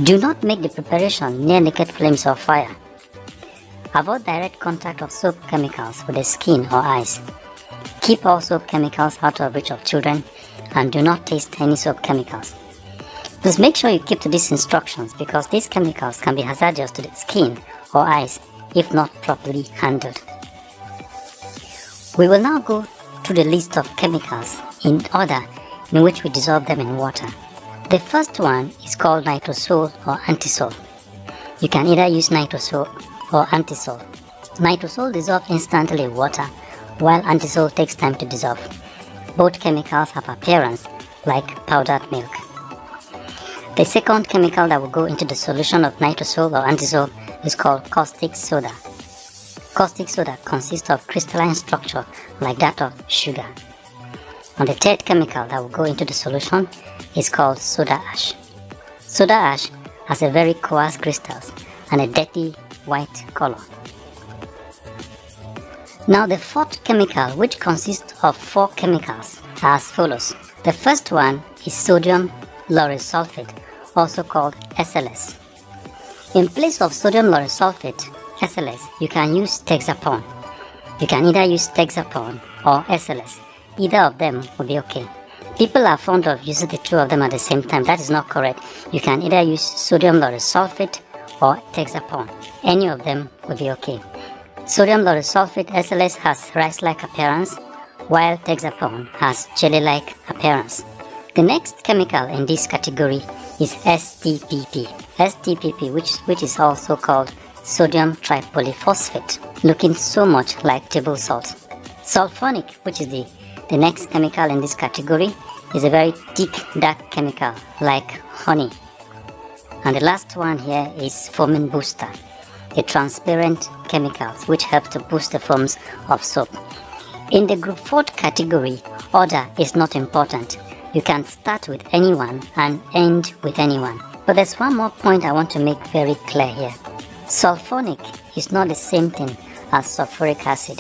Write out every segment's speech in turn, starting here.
Do not make the preparation near naked flames or fire. Avoid direct contact of soap chemicals with the skin or eyes. Keep all soap chemicals out of reach of children and do not taste any soap chemicals. Please make sure you keep to these instructions because these chemicals can be hazardous to the skin or eyes if not properly handled. We will now go through the list of chemicals in order in which we dissolve them in water. The first one is called nitrosol or antisol. You can either use nitrosol or antisol. Nitrosol dissolves instantly in water while antisol takes time to dissolve. Both chemicals have appearance like powdered milk. The second chemical that will go into the solution of nitrosol or antisol is called caustic soda. Caustic soda consists of crystalline structure like that of sugar. And the third chemical that will go into the solution is called soda ash. Soda ash has a very coarse crystals and a dirty white color. Now the fourth chemical, which consists of 4 chemicals, are as follows. The first one is sodium lauryl sulfate, also called SLS. In place of sodium lauryl sulfate, SLS, you can use Texapon. You can either use Texapon or SLS. Either of them will be okay. People are fond of using the two of them at the same time. That is not correct. You can either use sodium lauryl sulfate or Texapon. Any of them will be okay. Sodium lauryl sulfate SLS has rice-like appearance, while Texapon has jelly-like appearance. The next chemical in this category is STPP. STPP, which is also called sodium tripolyphosphate, looking so much like table salt. Sulfonic, which is the next chemical in this category, is a very thick, dark chemical like honey. And the last one here is foaming booster, a transparent chemicals which help to boost the foams of soap. In the group 4 category, order is not important. You can start with anyone and end with anyone. But there's one more point I want to make very clear here. Sulfonic is not the same thing as sulfuric acid.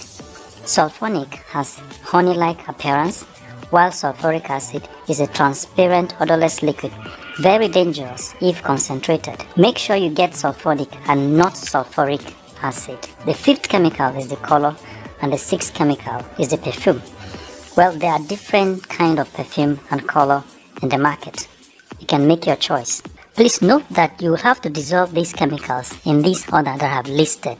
Sulfonic has honey-like appearance, while sulfuric acid is a transparent, odorless liquid, very dangerous if concentrated. Make sure you get sulfonic and not sulfuric acid. The 5th chemical is the color, and the 6th chemical is the perfume. Well, there are different kind of perfume and color in the market. You can make your choice. Please note that you will have to dissolve these chemicals in this order that I have listed.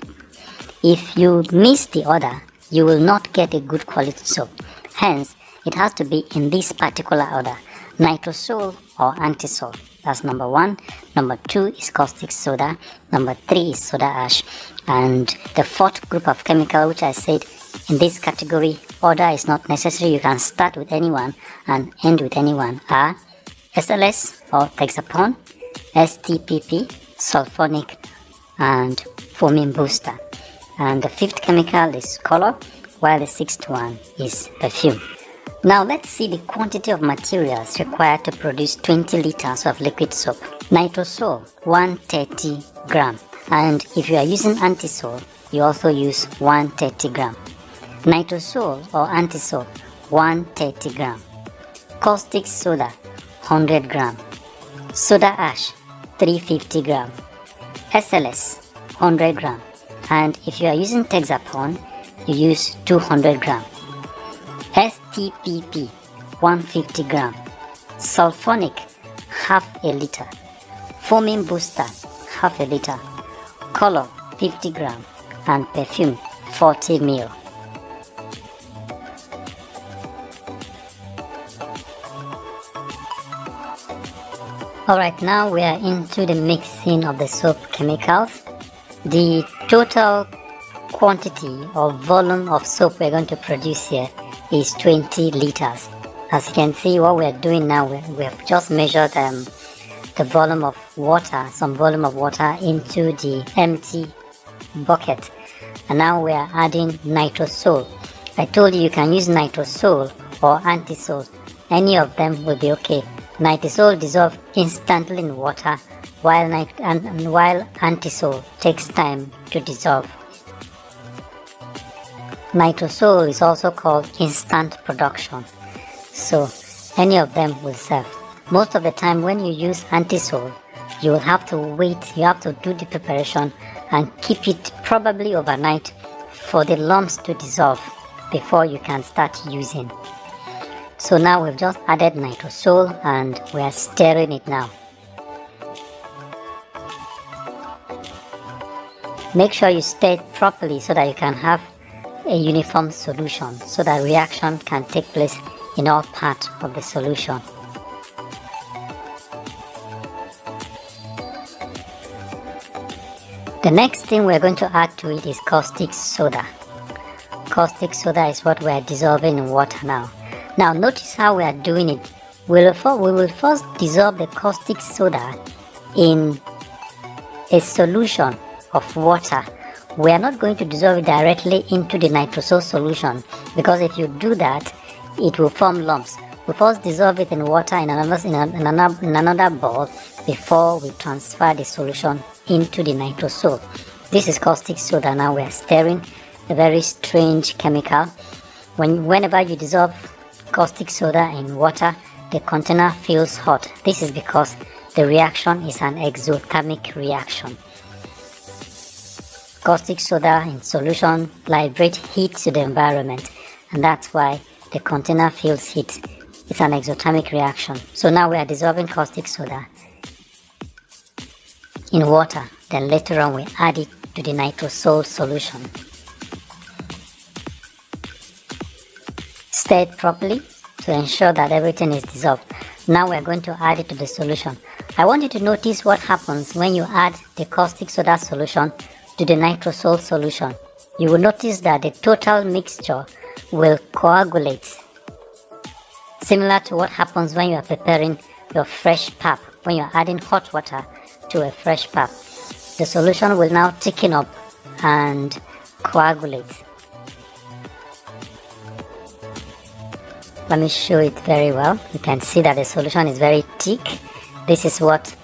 If you miss the order, you will not get a good quality soap. Hence, it has to be in this particular order: nitrosol or antisol. That's number 1. Number 2 is caustic soda. Number 3 is soda ash. And the 4th group of chemical, which I said in this category, order is not necessary. You can start with anyone and end with anyone, are SLS or Texapon, STPP, sulfonic, and foaming booster. And the 5th chemical is color, while the 6th one is perfume. Now let's see the quantity of materials required to produce 20 liters of liquid soap. Nitrosol, 130 gram. And if you are using antisol, you also use 130 gram. Nitrosol or antisol, 130 gram. Caustic soda, 100 gram. Soda ash, 350 gram. SLS, 100 gram. And if you are using Texapon, you use 200 gram. STPP, 150 gram. Sulfonic, half a liter. Foaming booster, half a liter. Color, 50 gram. And perfume, 40 ml. Alright, now we are into the mixing of the soap chemicals. The total quantity or volume of soap we're going to produce here is 20 liters. As you can see, what we're doing now, we have just measured the volume of water, some volume of water into the empty bucket. And now we are adding nitrosol. I told you can use nitrosol or antisol. Any of them will be okay. Nitrosol dissolves instantly in water, while antisol takes time to dissolve. Nitrosol is also called instant production, so any of them will serve. Most of the time when you use antisol, you will have to wait, you have to do the preparation and keep it probably overnight for the lumps to dissolve before you can start using. So now we've just added nitrosol and we are stirring it now. Make sure you stir it properly so that you can have a uniform solution, so that reaction can take place in all parts of the solution. The next thing we're going to add to it is caustic soda. Caustic soda is what we are dissolving in water now. Now notice how we are doing it. We will first dissolve the caustic soda in a solution of water. We are not going to dissolve it directly into the nitrosol solution, because if you do that, it will form lumps. We first dissolve it in water in another bowl before we transfer the solution into the nitrosol. This is caustic soda. Now we are stirring a very strange chemical. Whenever you dissolve caustic soda in water, the container feels hot. This is because the reaction is an exothermic reaction. Caustic soda in solution liberates heat to the environment, and that's why the container feels heat. It's an exothermic reaction. So now we are dissolving caustic soda in water. Then later on we add it to the nitrosol solution. Stir it properly to ensure that everything is dissolved. Now we are going to add it to the solution. I want you to notice what happens when you add the caustic soda solution to the nitrosol solution. You will notice that the total mixture will coagulate, similar to what happens when you are preparing your fresh pap. When you are adding hot water to a fresh pap, the solution will now thicken up and coagulate. Let me show it very well. You can see that the solution is very thick. This is what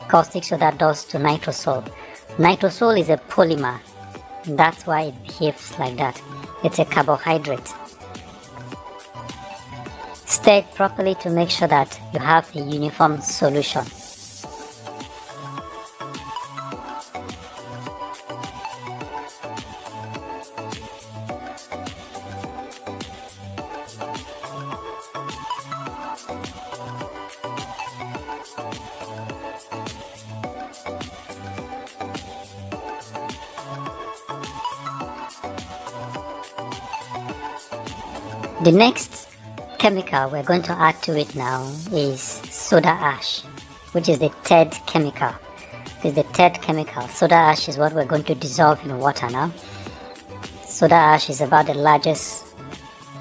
caustic soda does to nitrosol. Nitrosol is a polymer. That's why it behaves like that. It's a carbohydrate. Stir it properly to make sure that you have a uniform solution. The next chemical we're going to add to it now is soda ash, which is the third chemical. This is the third chemical. Soda ash is what we're going to dissolve in water now. Soda ash is about the largest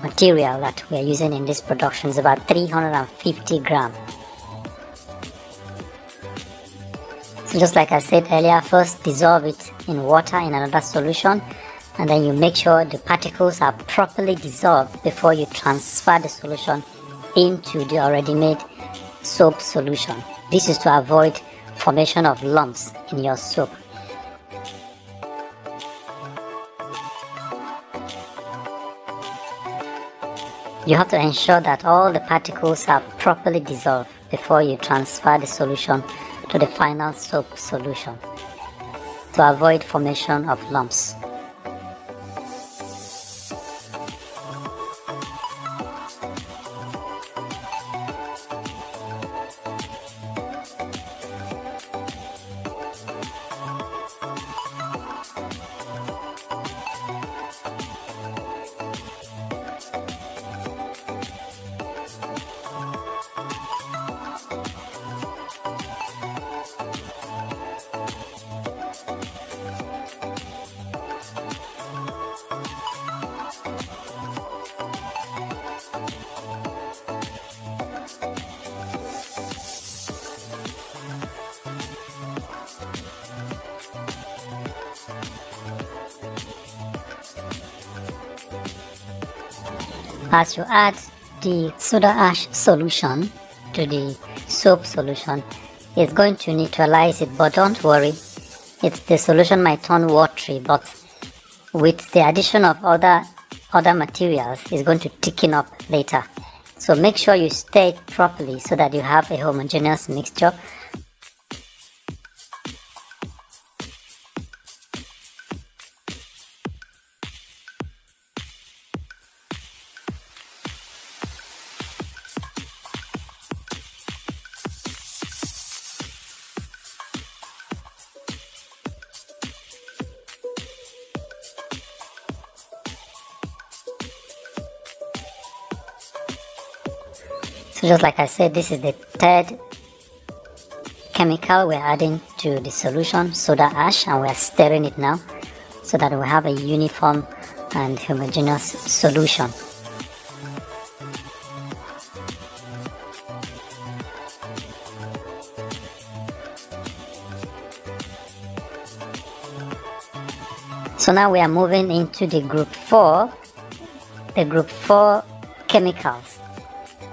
material that we are using in this production. It's about 350 grams. So just like I said earlier, first dissolve it in water in another solution, and then you make sure the particles are properly dissolved before you transfer the solution into the already made soap solution. This is to avoid formation of lumps in your soap. You have to ensure that all the particles are properly dissolved before you transfer the solution to the final soap solution to avoid formation of lumps. As you add the soda ash solution to the soap solution, it's going to neutralize it, but don't worry, the solution might turn watery, but with the addition of other materials, it's going to thicken up later. So make sure you stir it properly so that you have a homogeneous mixture. So just like I said, this is the third chemical we're adding to the solution, soda ash, and we're stirring it now so that we have a uniform and homogeneous solution. So now we are moving into the group 4 chemicals.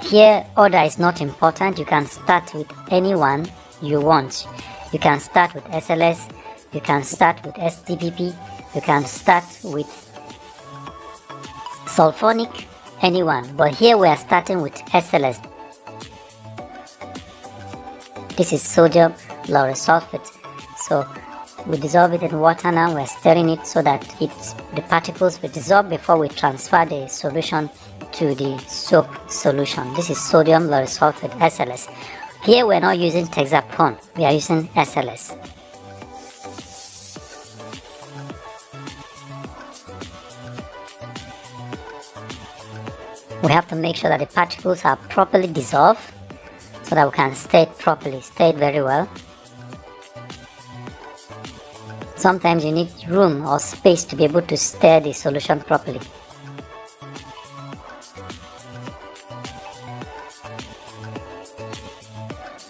Here order is not important. You can start with any one you want. You can start with SLS, you can start with STPP, you can start with sulfonic, anyone. But here we are starting with SLS. This is sodium lauryl sulfate. So we dissolve it in water now. We're stirring it so that the particles will dissolve before we transfer the solution to the soap solution. This is sodium lauryl sulfate, SLS. Here we're not using Texapon, we are using SLS. We have to make sure that the particles are properly dissolved so that we can stir it properly, stir it very well. Sometimes you need room or space to be able to stir the solution properly.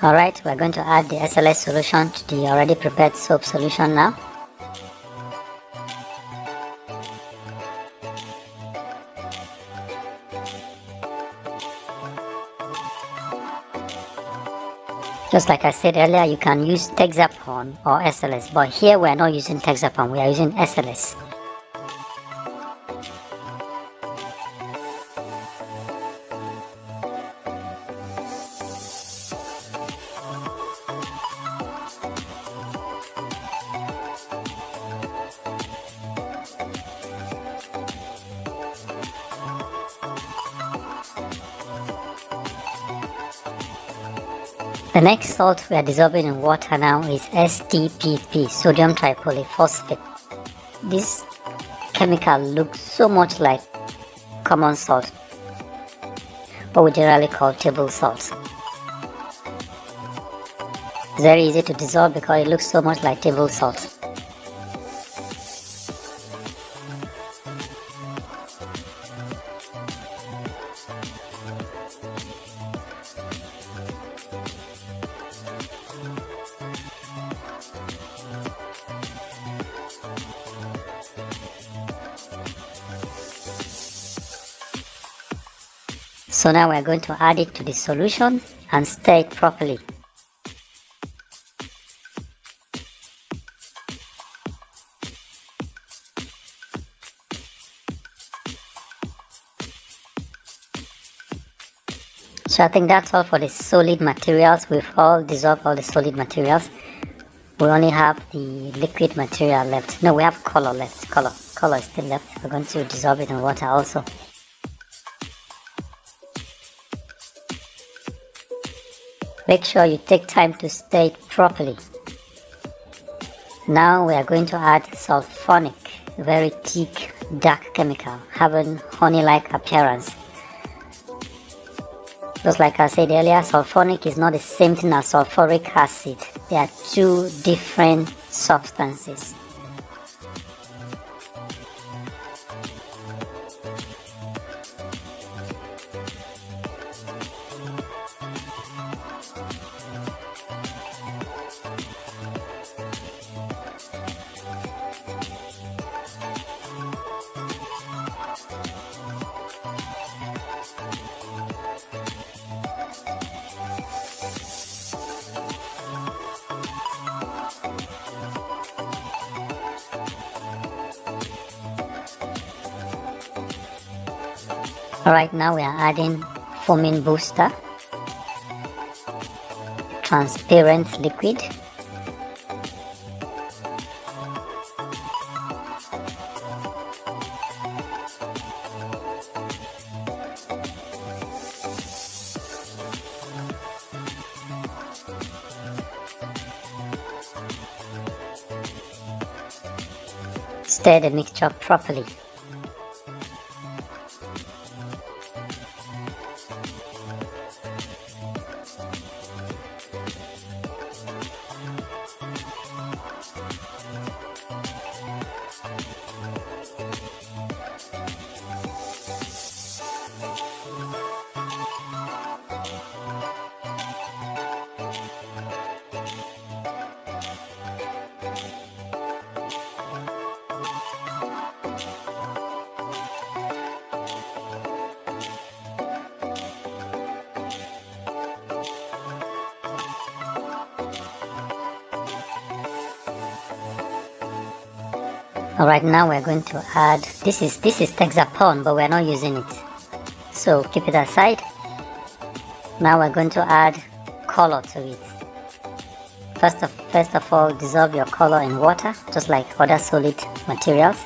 Alright, we're going to add the SLS solution to the already prepared soap solution now. Just like I said earlier, you can use Texapon or SLS, but here we are not using Texapon, we are using SLS. The next salt we are dissolving in water now is STPP, sodium tripolyphosphate. This chemical looks so much like common salt, what we generally call table salt. It's very easy to dissolve because it looks so much like table salt. So now we are going to add it to the solution and stir it properly. So I think that's all for the solid materials. We've all dissolved all the solid materials. We only have the liquid material left. No, we have color left. Color is still left. We're going to dissolve it in water also. Make sure you take time to stir it properly. Now we are going to add sulfonic, very thick, dark chemical, having honey-like appearance. Just like I said earlier, sulfonic is not the same thing as sulfuric acid. They are two different substances. Alright, now we are adding foaming booster, transparent liquid, stir the mixture properly. Alright, now we're going to add, this is Texapon, but we're not using it, so keep it aside. Now we're going to add color to it. First of all, dissolve your color in water, just like other solid materials.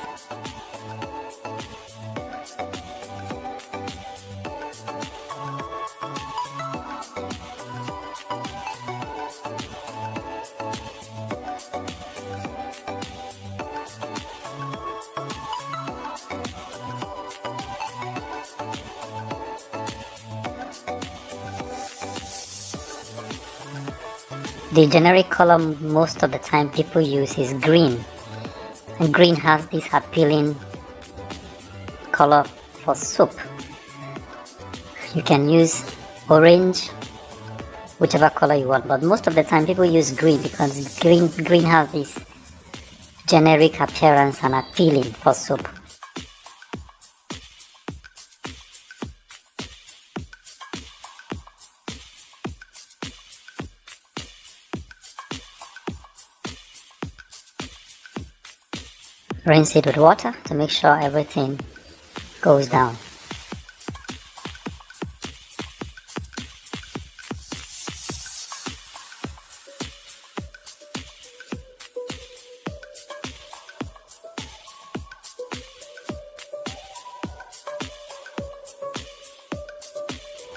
The generic color most of the time people use is green, and green has this appealing color for soap. You can use orange, whichever color you want, but most of the time people use green because green has this generic appearance and appealing for soap. Rinse it with water to make sure everything goes down.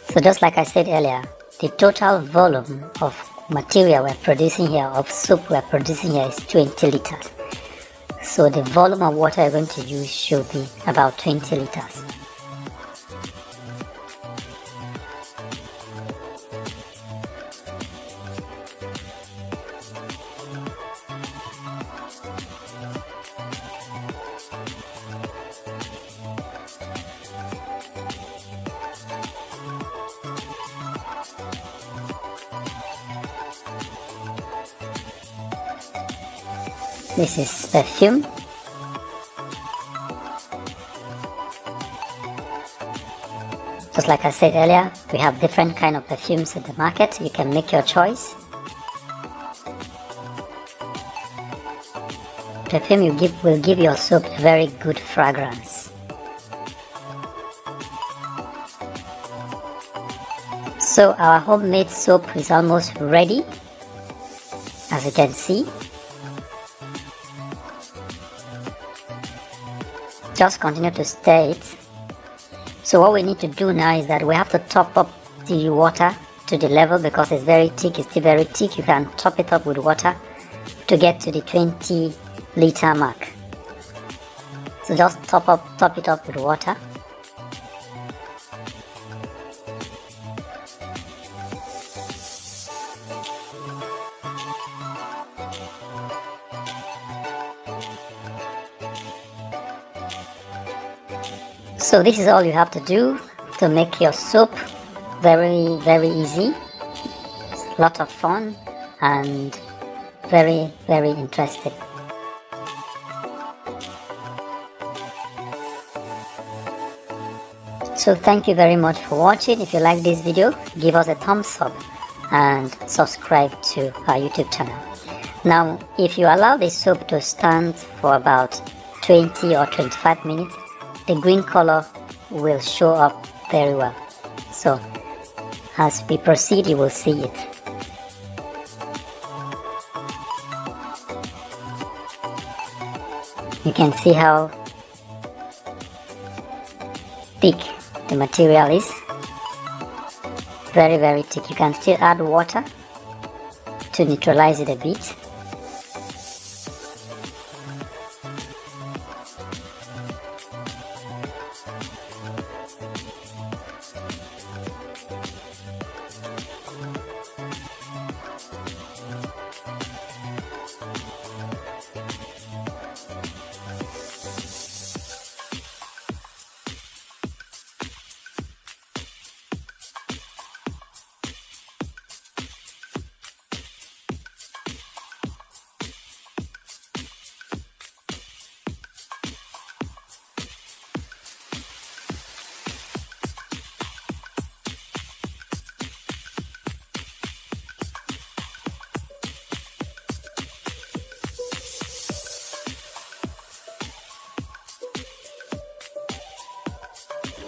So just like I said earlier, the total volume of material we're producing here, of soap we're producing here, is 20 liters. So the volume of water you're going to use should be about 20 liters. This is perfume. Just like I said earlier, we have different kind of perfumes in the market. You can make your choice. Perfume will give your soap a very good fragrance. So our homemade soap is almost ready, as you can see. Just continue to stir it. So what we need to do now is that we have to top up the water to the level, because it's very thick, it's still very thick. You can top it up with water to get to the 20 liter mark. So just top it up with water. So this is all you have to do to make your soap. Very, very easy. It's a lot of fun and very, very interesting. So thank you very much for watching. If you like this video, give us a thumbs up and subscribe to our YouTube channel. Now, if you allow the soap to stand for about 20 or 25 minutes, the green color will show up very well. So as we proceed, you will see it. You can see how thick the material is. Very, very thick. You can still add water to neutralize it a bit.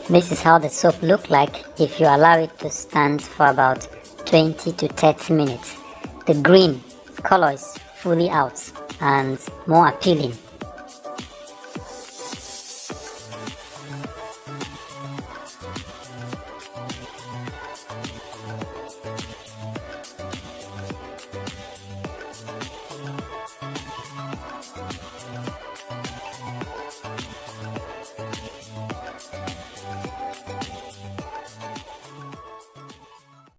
This is how the soap looks like if you allow it to stand for about 20 to 30 minutes. The green color is fully out and more appealing.